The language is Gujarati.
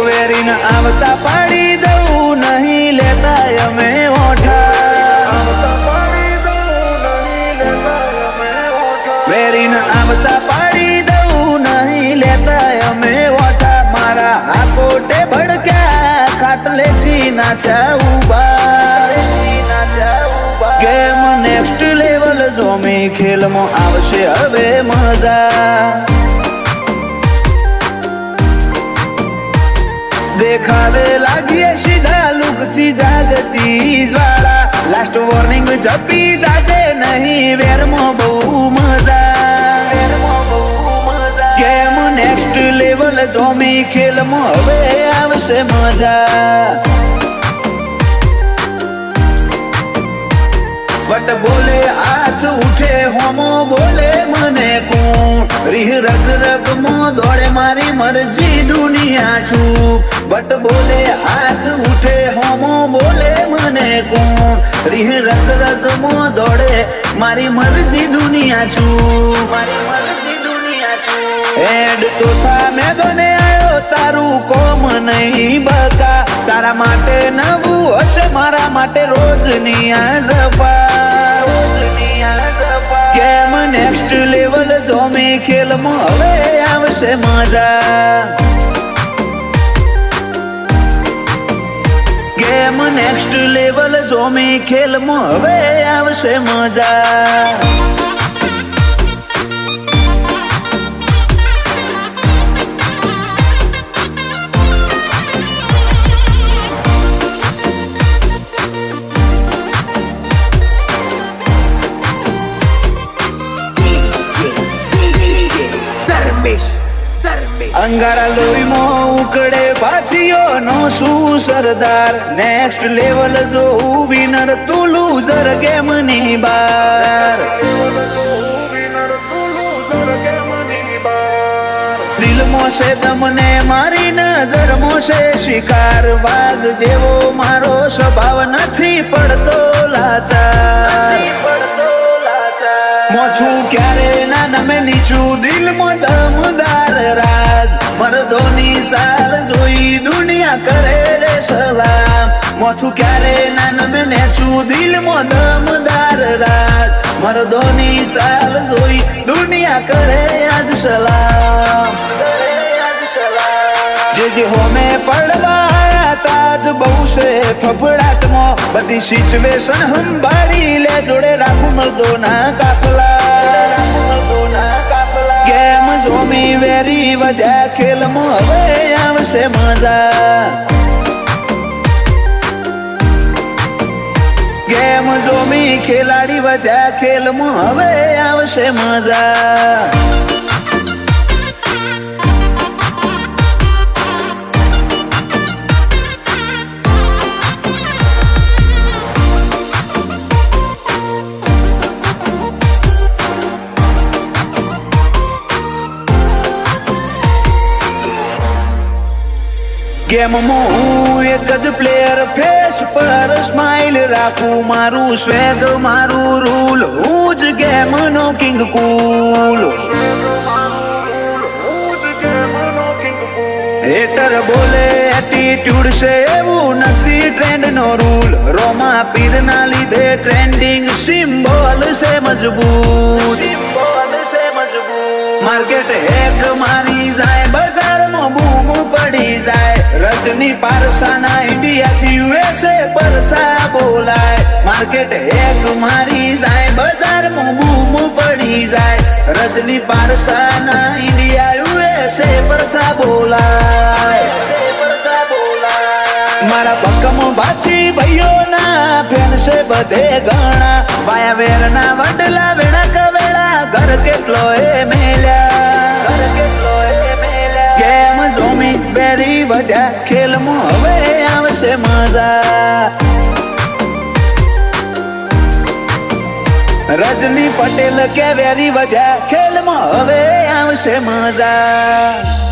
વેરીને આવતા પાડી દઉં નહીં લેતા અમે ઓઠા વેરીને આવતા પાડી દઉં નહીં લેતા અમે ઓઠા મારા આ કોટે ભડક્યા ખાટલેથી નાચ્યા ઉભા ગેમ નેક્સ્ટ લેવલ જોમી ખેલમાં આવશે હવે મજા દેખાવે લાગીએ સીધા લુકથી જાગતી જ્વાળા લાસ્ટ વોર્નિંગ જપી જાજે નહીં વેરમાં બહુ મજા ગેમ નેક્સ્ટ લેવલ જોમી ખેલમાં હવે આવશે મજા વટ બોલે હાથ ઉઠે હોમો બોલે મને કોણ રીહ રગ રગ મો દોડે મારી મરજી દુનિયા છું વટ બોલે હાથ ઉઠે હોમો બોલે મને કોણ રીહ રગ રગ મો દોડે મારી મરજી દુનિયા છું મારી મરજી દુનિયા છું હેડ ચોથા મેદાને આવ્યો તારું કોમ નહીં બકા તારા માટે નવું હશે મારા માટે રોજની આ ઝપા ગેમ નેક્સ્ટ લેવલ જોમી ખેલમાં હવે આવશે મજા ગેમ નેક્સ્ટ લેવલ જોમી ખેલમાં હવે આવશે મજા અંગારા લોહીમાં ઉકળે પાથીઓનો શું સરદાર નેક્સ્ટ લેવલ જોઉં વિનર તું લૂઝર ગેમની બાર દિલમાં છે તમને મારી નજરમાં છે શિકાર વાઘ જેવો મારો સ્વભાવ નથી પડતો લાચાર મોથું ક્યારે ના નમે નીચું દિલમાં દમદાર રાજ મરદોની સાર જોઈ દુનિયા કરે રે સલામ મોથું ક્યારે ના નમે નીચું દિલમાં દમદાર રાજ મરદોની સાર જોઈ દુનિયા કરે આજ સલામ જે હોમે પડવા તાજ બહુ છે ફફડાટમાં બધી સિચ્યુએશન સંભાળી લે જોડે રાખું મર્દોના કાફલા ગેમ જોમી વેરી વધ્યા ખેલમાં હવે આવશે મજા ગેમ જોમી ખેલાડી વધ્યા ખેલમાં હવે આવશે મજા ગેમમાં હું એક જ પ્લેયર ફેસ પર સ્માઇલ રાખું મારું સ્વેગ મારું રૂલ હું જ ગેમનો કિંગ કુલ હેટર બોલે એટીટ્યુડ છે એવું નથી ટ્રેન્ડ નો રૂલ રોમા પીર ના લીધે ટ્રેન્ડિંગ સિમ્બોલ છે મજબૂત માર્કેટ હેક મારી જાય બજારમાં બૂમ પડી જાય રજની પારસાના ઇન્ડિયાથી યુએસએ પરસા બોલાય માર્કેટ હેક મારી જાય બજારમાં બૂમ પડી જાય રજની પારસાના ઇન્ડિયા યુએસએ પરસા બોલાય મારા પક્કમ બાછી ભાઈઓના ફેન છે બધે ગણા વાયા વેરના વડલા વેણા કવેળા ઘર કેટલો એ મેલ્યા ગેમ જોમી બેરી વધ્યા ખેલમાં હવે આવશે મજા રજની પટેલ કે વેરી વધ્યા ખેલમાં હવે આવશે મજા